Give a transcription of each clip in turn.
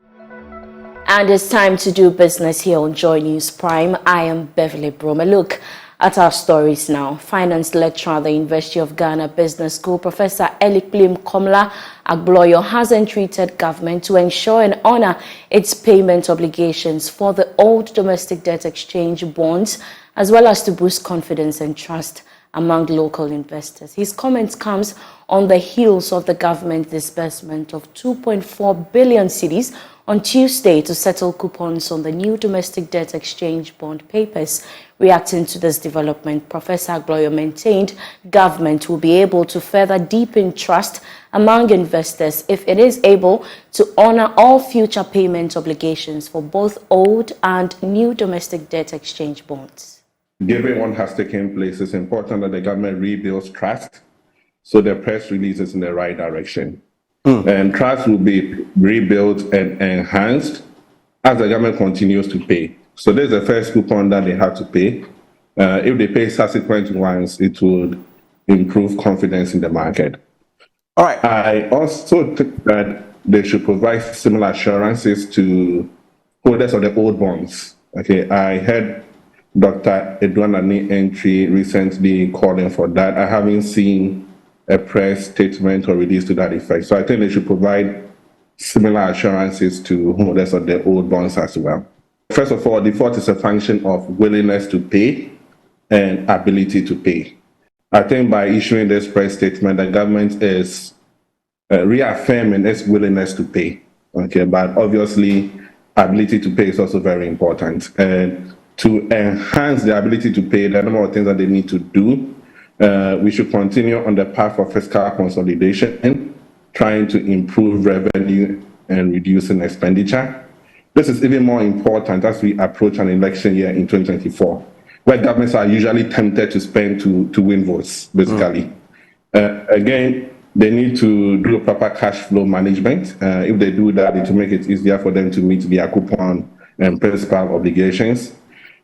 And it's time to do business here on Joy News Prime. I am Beverly Brome. Look at our stories now. Finance lecturer at the University of Ghana Business School, Professor Elikplim Komla Agboyo, has entreated government to ensure and honor its payment obligations for the old domestic debt exchange bonds, as well as to boost confidence and trust among local investors. His comments comes on the heels of the government disbursement of 2.4 billion cedis on Tuesday to settle coupons on the new domestic debt exchange bond papers. Reacting to this development, Professor Agboyo maintained government will be able to further deepen trust among investors if it is able to honor all future payment obligations for both old and new domestic debt exchange bonds. Given what has taken place, it's important that the government rebuilds trust so the press release is in the right direction. And trust will be rebuilt and enhanced as the government continues to pay. So there's the first coupon that they have to pay. If they pay subsequent ones, it would improve confidence in the market. All right. I also think that they should provide similar assurances to holders of the old bonds. Okay, I heard Dr. Edouanani entry recently calling for that. I haven't seen a press statement or release to that effect. So I think they should provide similar assurances to holders of the old bonds as well. First of all, default is a function of willingness to pay and ability to pay. I think by issuing this press statement, the government is reaffirming its willingness to pay. Okay, but obviously, ability to pay is also very important. And to enhance the ability to pay, there are a number of things that they need to do. We should continue on the path of fiscal consolidation, trying to improve revenue and reducing expenditure. This is even more important as we approach an election year in 2024, where governments are usually tempted to spend to win votes, basically. Again, they need to do proper cash flow management. If they do that, it will make it easier for them to meet their coupon and principal obligations.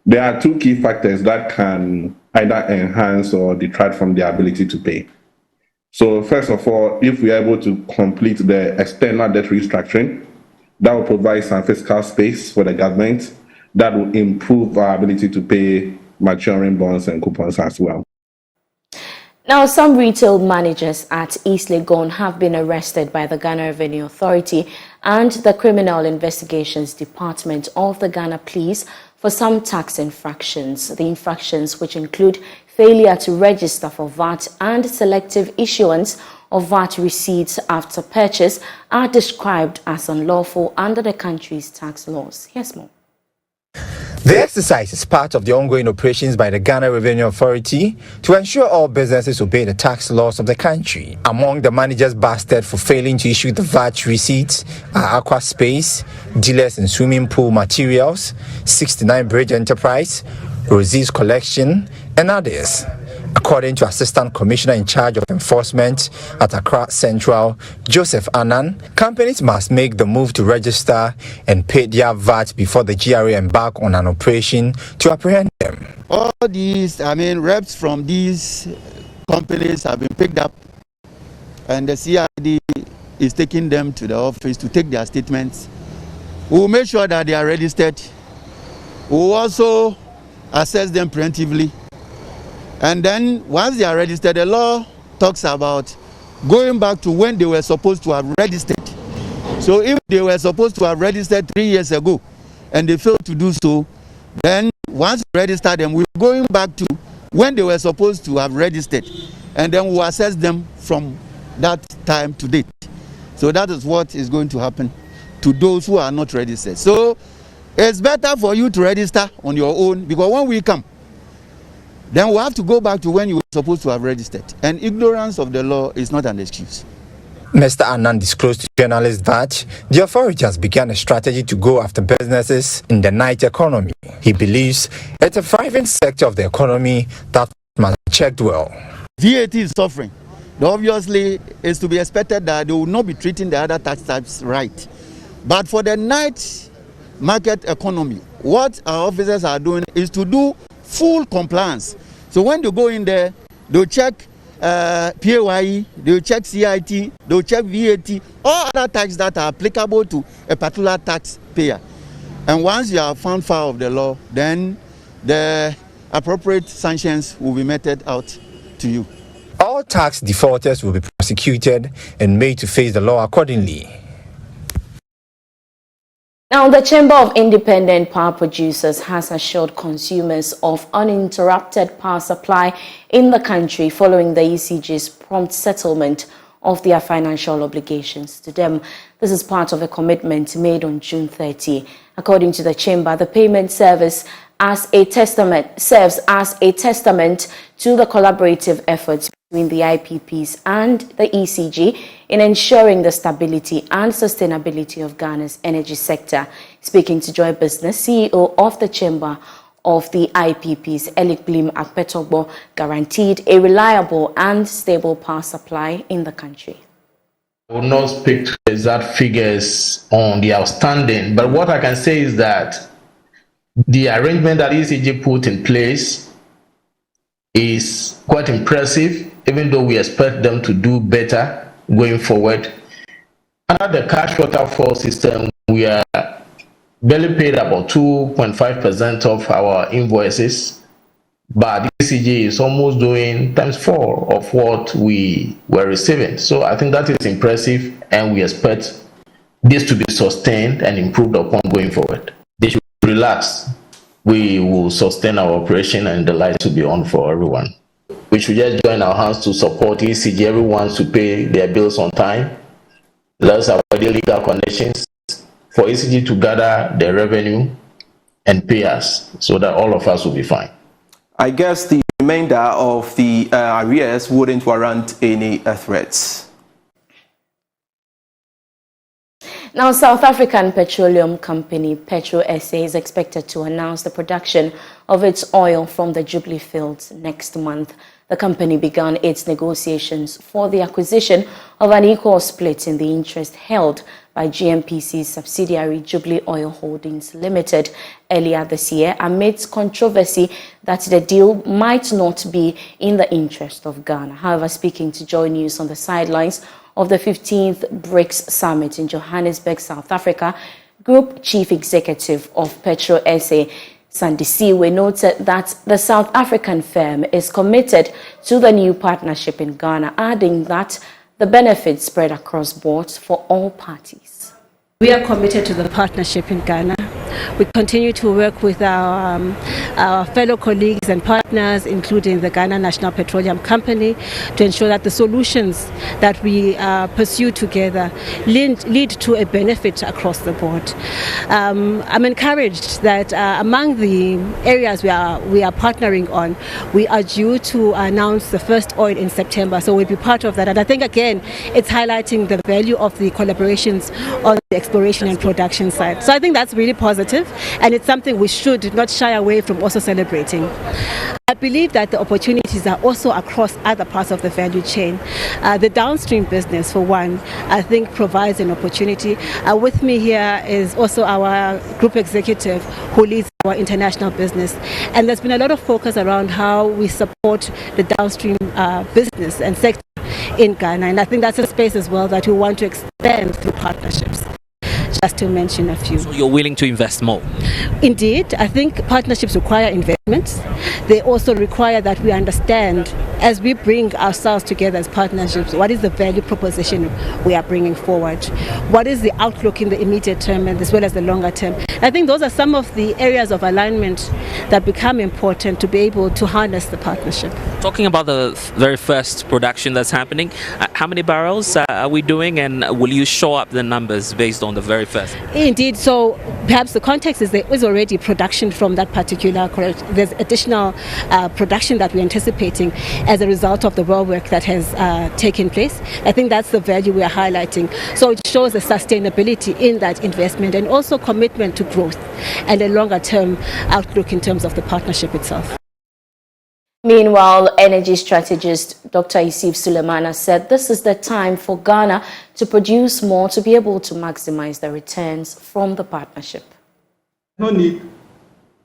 There are two key factors that can either enhance or detract from their ability to pay. So first of all, if we are able to complete the external debt restructuring, that will provide some fiscal space for the government. That will improve our ability to pay maturing bonds and coupons as well. Now, some retail managers at East Legon have been arrested by the Ghana Revenue Authority and the Criminal Investigations Department of the Ghana Police for some tax infractions. The infractions, which include failure to register for VAT and selective issuance of VAT receipts after purchase, are described as unlawful under the country's tax laws. Here's more. The exercise is part of the ongoing operations by the Ghana Revenue Authority to ensure all businesses obey the tax laws of the country. Among the managers busted for failing to issue the VAT receipts are Aqua Space, dealers in swimming pool materials, 69 Bridge Enterprise, Rosie's Collection, and others. According to Assistant Commissioner in charge of enforcement at Accra Central, Joseph Annan, companies must make the move to register and pay their VAT before the GRA embark on an operation to apprehend them. All these, reps from these companies have been picked up, and the CID is taking them to the office to take their statements. We will make sure that they are registered. We will also assess them preemptively. And then once they are registered, the law talks about going back to when they were supposed to have registered. So if they were supposed to have registered 3 years ago and they failed to do so, then once we register them, we're going back to when they were supposed to have registered, and then we'll assess them from that time to date. So that is what is going to happen to those who are not registered. So it's better for you to register on your own, because when we come, then we have to go back to when you were supposed to have registered. And ignorance of the law is not an excuse. Mr. Annan disclosed to journalists that the authority has begun a strategy to go after businesses in the night economy. He believes it's a thriving sector of the economy that must be checked well. VAT is suffering. Obviously, it's to be expected that they will not be treating the other tax types right. But for the night market economy, what our officers are doing is to do full compliance. So when they go in there, they'll check PAYE, they will check CIT, they will check VAT, all other taxes that are applicable to a particular taxpayer. And once you are found foul of the law, then the appropriate sanctions will be meted out to you. All tax defaulters will be prosecuted and made to face the law accordingly. Now, the Chamber of Independent Power Producers has assured consumers of uninterrupted power supply in the country following the ECG's prompt settlement of their financial obligations to them. This is part of a commitment made on June 30. According to the Chamber, the payment serves as a testament to the collaborative efforts between the IPPs and the ECG in ensuring the stability and sustainability of Ghana's energy sector. Speaking to Joy Business, CEO of the Chamber of the IPPs, Elik Blim Akpetogbo, guaranteed a reliable and stable power supply in the country. I will not speak to exact figures on the outstanding, but what I can say is that the arrangement that ECG put in place is quite impressive, even though we expect them to do better going forward. Under the cash waterfall system, we are barely paid about 2.5% of our invoices, but ECG is almost doing ×4 of what we were receiving. So I think that is impressive, and we expect this to be sustained and improved upon going forward. They should relax. We will sustain our operation and the lights will be on for everyone. We should just join our hands to support ECG. Everyone to pay their bills on time. Let's avoid illegal connections for ECG to gather the revenue and pay us so that all of us will be fine. I guess the remainder of the arrears wouldn't warrant any threats. Now, South African petroleum company Petro SA is expected to announce the production of its oil from the Jubilee fields next month. The company began its negotiations for the acquisition of an equal split in the interest held by GNPC's subsidiary Jubilee Oil Holdings Limited earlier this year, amidst controversy that the deal might not be in the interest of Ghana. However, speaking to Joy News on the sidelines of the 15th BRICS Summit in Johannesburg, South Africa, Group Chief Executive of Petro SA, Sandy Siwe, noted that the South African firm is committed to the new partnership in Ghana, adding that the benefits spread across boards for all parties. We are committed to the partnership in Ghana. We continue to work with our fellow colleagues and partners, including the Ghana National Petroleum Company, to ensure that the solutions that we pursue together lead to a benefit across the board. I'm encouraged that among the areas we are partnering on, we are due to announce the first oil in September, so we'll be part of that. And I think, again, it's highlighting the value of the collaborations on the exploration and production side. So I think that's really positive, and it's something we should not shy away from also celebrating. I believe that the opportunities are also across other parts of the value chain. The downstream business, for one, I think provides an opportunity. With me here is also our group executive who leads our international business. And there's been a lot of focus around how we support the downstream business and sector in Ghana. And I think that's a space as well that we want to expand through partnerships. Just to mention a few. So you're willing to invest more? Indeed, I think partnerships require investments. They also require that we understand, as we bring ourselves together as partnerships, what is the value proposition we are bringing forward? What is the outlook in the immediate term and as well as the longer term? I think those are some of the areas of alignment that become important to be able to harness the partnership. Talking about the very first production that's happening, how many barrels are we doing, and will you show up the numbers based on the very first? Indeed, so perhaps the context is there is already production from that particular, there's additional production that we're anticipating as a result of the well work that has taken place. I think that's the value we are highlighting. So it shows the sustainability in that investment and also commitment to growth and a longer term outlook in terms of the partnership itself. Meanwhile, energy strategist Dr. Isif Sulemana said this is the time for Ghana to produce more to be able to maximize the returns from the partnership. No need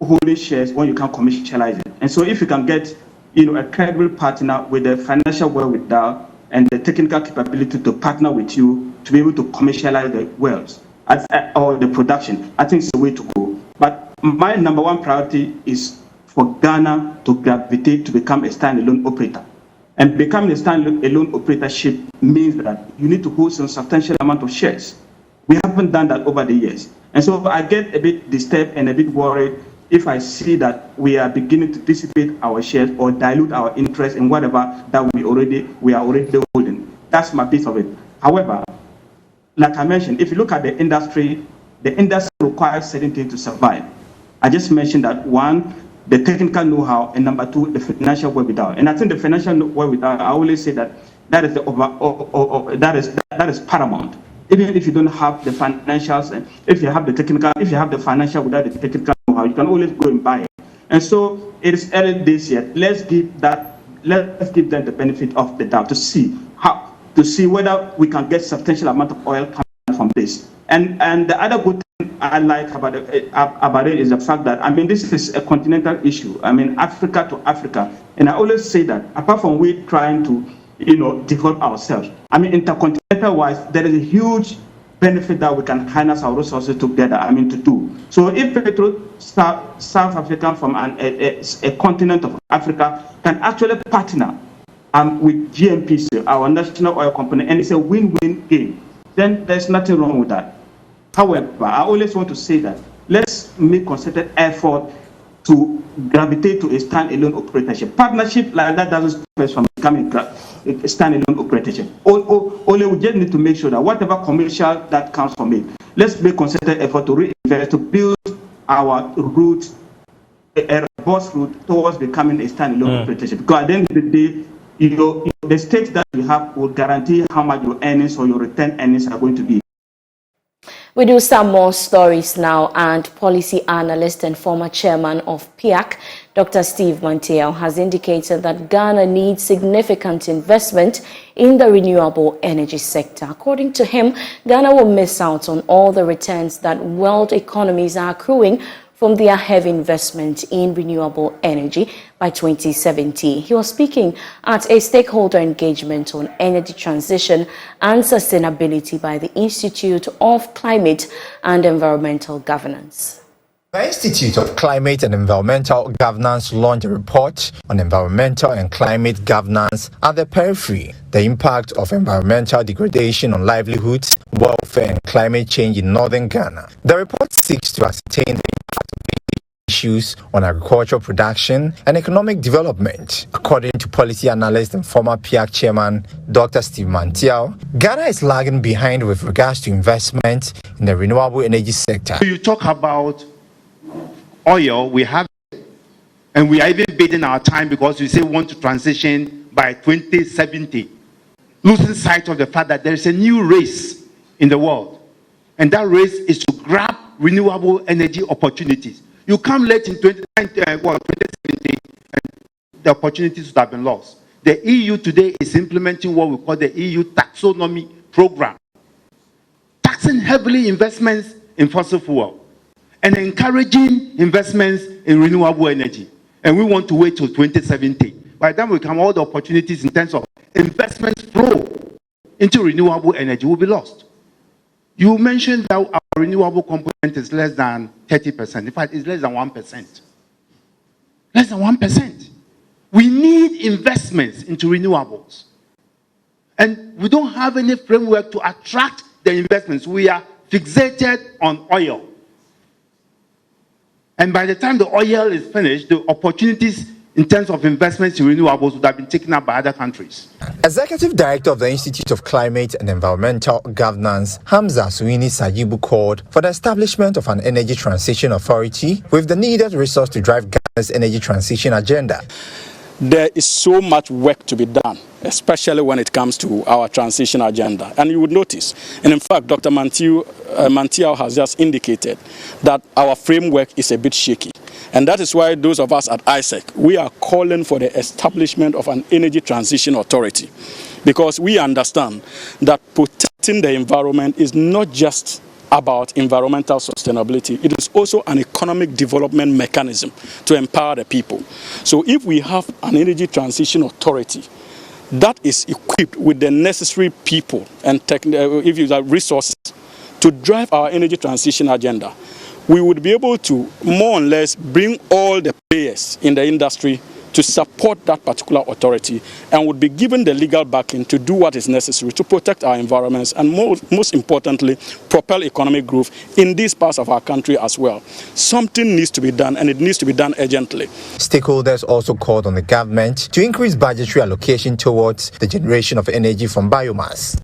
holding shares when you can commercialize it. And so if you can get a credible partner with the financial wherewithal and the technical capability to partner with you to be able to commercialize the wells or the production, I think it's the way to go. But my number one priority is for Ghana to gravitate to become a standalone operator. And becoming a standalone operatorship means that you need to hold some substantial amount of shares. We haven't done that over the years. And so I get a bit disturbed and a bit worried if I see that we are beginning to dissipate our shares or dilute our interest in whatever that we are already holding. That's my piece of it. However, like I mentioned, if you look at the industry requires certain things to survive. I just mentioned that one, the technical know-how, and number two, the financial wherewithal. And I think the financial wherewithal, I always say that that is paramount. Even if you don't have the financials, and if you have the financial without the technical know-how, you can always go and buy it. And so it is early this year. Let's give them the benefit of the doubt to see whether we can get substantial amount of oil coming from this. And the other good thing I like about it is the fact that, I mean, this is a continental issue. I mean, Africa to Africa. And I always say that apart from we trying to, develop ourselves, I mean, intercontinental wise, there is a huge benefit that we can harness our resources together, to do. So if South Africa from a continent of Africa can actually partner with GNPC, our national oil company, and it's a win-win game, then there's nothing wrong with that. However, I always want to say that let's make concerted effort to gravitate to a standalone operatorship. Partnership like that doesn't stop us from becoming a standalone operatorship. Only we just need to make sure that whatever commercial that comes from it, let's make concerted effort to reinvest, to build our route, a robust route towards becoming a standalone operatorship. Because at the end of the day, the stakes that you have will guarantee how much your earnings or your return earnings are going to be. We do some more stories now, and policy analyst and former chairman of PIAC, Dr. Steve Mantiel, has indicated that Ghana needs significant investment in the renewable energy sector. According to him, Ghana will miss out on all the returns that world economies are accruing from their heavy investment in renewable energy by 2070. He was speaking at a stakeholder engagement on energy transition and sustainability by the Institute of Climate and Environmental Governance. The Institute of Climate and Environmental Governance launched a report on environmental and climate governance at the periphery, the impact of environmental degradation on livelihoods, welfare and climate change in northern Ghana. The report seeks to ascertain the impact of issues on agricultural production and economic development. According to policy analyst and former PIAC chairman Dr. Steve Mantiel, Ghana is lagging behind with regards to investment in the renewable energy sector. You talk about oil, we have it, and we are even bidding our time because we say we want to transition by 2070, losing sight of the fact that there is a new race in the world, and that race is to grab renewable energy opportunities. You come late in 2070, and the opportunities would have been lost. The EU today is implementing what we call the EU taxonomy program, taxing heavily investments in fossil fuel and encouraging investments in renewable energy. And we want to wait till 2070. By the time we come, all the opportunities in terms of investment flow into renewable energy will be lost. You mentioned that our renewable component is less than 30%. In fact, it's less than 1%. Less than 1%. We need investments into renewables. And we don't have any framework to attract the investments. We are fixated on oil. And by the time the oil is finished, the opportunities in terms of investments in renewables would have been taken up by other countries. Executive Director of the Institute of Climate and Environmental Governance, Hamza Suini Sayibu, called for the establishment of an energy transition authority with the needed resource to drive Ghana's energy transition agenda. There is so much work to be done, especially when it comes to our transition agenda. And you would notice, and in fact, Dr. Mantiel has just indicated that our framework is a bit shaky. And that is why those of us at ISEC, we are calling for the establishment of an energy transition authority. Because we understand that protecting the environment is not just about environmental sustainability, it is also an economic development mechanism to empower the people. So if we have an energy transition authority that is equipped with the necessary people and resources to drive our energy transition agenda, we would be able to more or less bring all the players in the industry to support that particular authority, and would be given the legal backing to do what is necessary to protect our environments and most importantly, propel economic growth in these parts of our country as well. Something needs to be done, and it needs to be done urgently. Stakeholders also called on the government to increase budgetary allocation towards the generation of energy from biomass.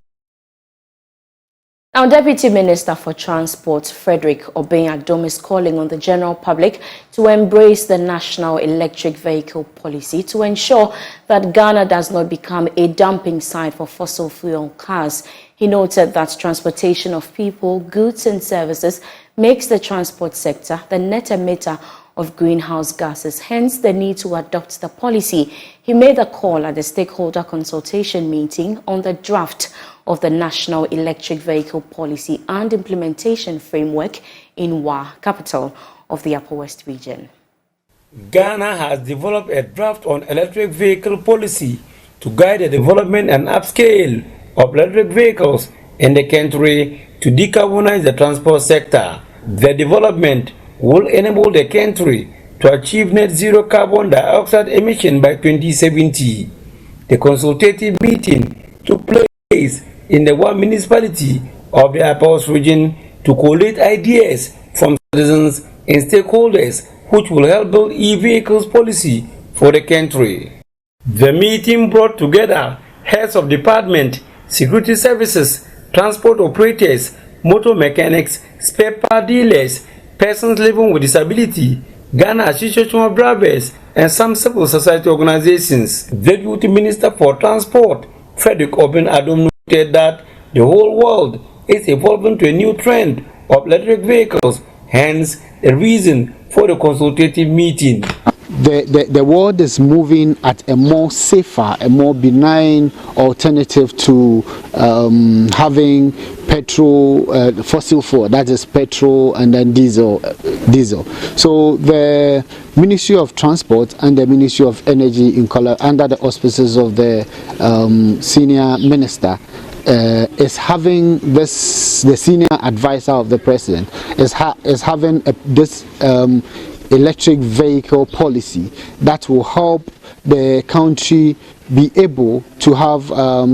Now, Deputy Minister for Transport, Frederick Obeng-Adom, is calling on the general public to embrace the national electric vehicle policy to ensure that Ghana does not become a dumping site for fossil fuel cars. He noted that transportation of people, goods and services makes the transport sector the net emitter of greenhouse gases, hence the need to adopt the policy. He made the call at the stakeholder consultation meeting on the draft of the National Electric Vehicle Policy and Implementation Framework in Wa, capital of the Upper West region. Ghana has developed a draft on electric vehicle policy to guide the development and upscale of electric vehicles in the country to decarbonize the transport sector. The development will enable the country to achieve net zero carbon dioxide emission by 2070. The consultative meeting took place in the one municipality of the Upper West region to collate ideas from citizens and stakeholders which will help build e-vehicles policy for the country. The meeting brought together heads of department, security services, transport operators, motor mechanics, spare part dealers, persons living with disability, Ghana Association of Drivers, and some civil society organizations. The Deputy Minister for Transport, Frederick Obeng-Adom, noted that the whole world is evolving to a new trend of electric vehicles, hence the reason for the consultative meeting. The world is moving at a more safer, a more benign alternative to having petrol, fossil fuel, that is petrol and then diesel. So the Ministry of Transport and the Ministry of Energy under the auspices of the senior minister is having this, the senior advisor of the president is having this electric vehicle policy that will help the country be able to have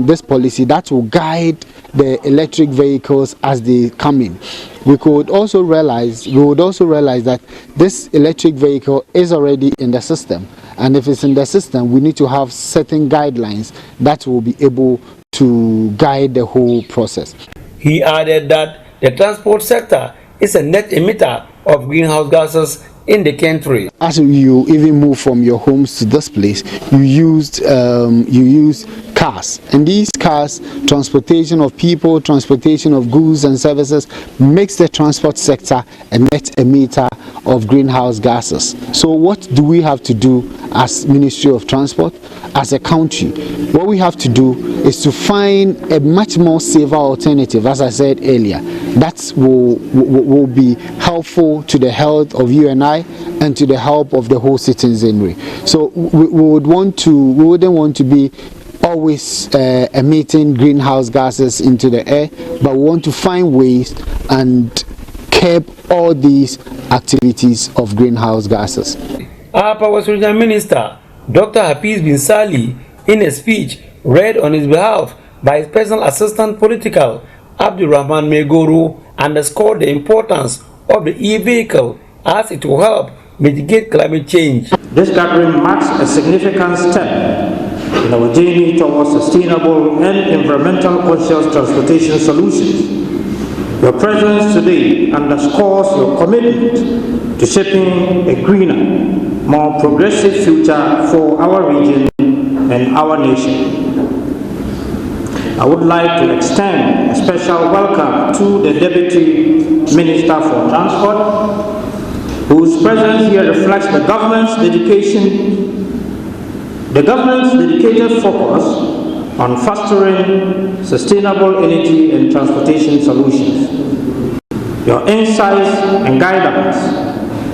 this policy that will guide the electric vehicles as they come in. We would also realize that this electric vehicle is already in the system, and if it's in the system, we need to have certain guidelines that will be able to guide the whole process. He added that the transport sector is a net emitter of greenhouse gases in the country. As you even move from your homes to this place, you use cars, and these cars, transportation of people, transportation of goods and services, makes the transport sector a net emitter of greenhouse gases. So what do we have to do as Ministry of Transport, as a country? What we have to do is to find a much more safer alternative, as I said earlier, that will be helpful to the health of you and I, and to the help of the whole citizenry. So we wouldn't want to be always emitting greenhouse gases into the air, but we want to find ways and curb all these activities of greenhouse gases. Our Upper West Regional Minister, Dr. Hafiz bin Sali, in a speech read on his behalf by his personal assistant political, Abdurrahman Megoro, underscored the importance of the e-vehicle as it will help mitigate climate change. This gathering marks a significant step in our journey towards sustainable and environmental conscious transportation solutions. Your presence today underscores your commitment to shaping a greener, more progressive future for our region and our nation. I would like to extend a special welcome to the Deputy Minister for Transport, whose presence here reflects the government's dedicated focus on fostering sustainable energy and transportation solutions. Your insights and guidance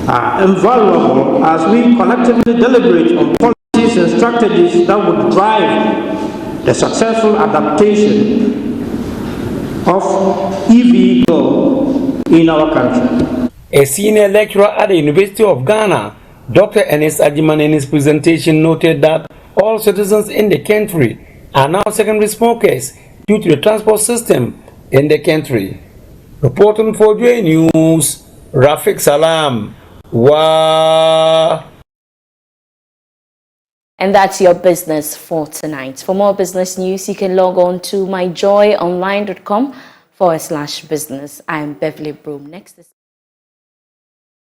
are invaluable as we collectively deliberate on policies and strategies that would drive the successful adaptation of e-vehicle in our country. A senior lecturer at the University of Ghana, Dr. Ernest Ajiman, in his presentation noted that all citizens in the country are now secondary smokers due to the transport system in the country. Reporting for Joy News, Rafik Salam. And that's your business for tonight. For more business news, you can log on to myjoyonline.com/business. I am Beverly Broom. Next is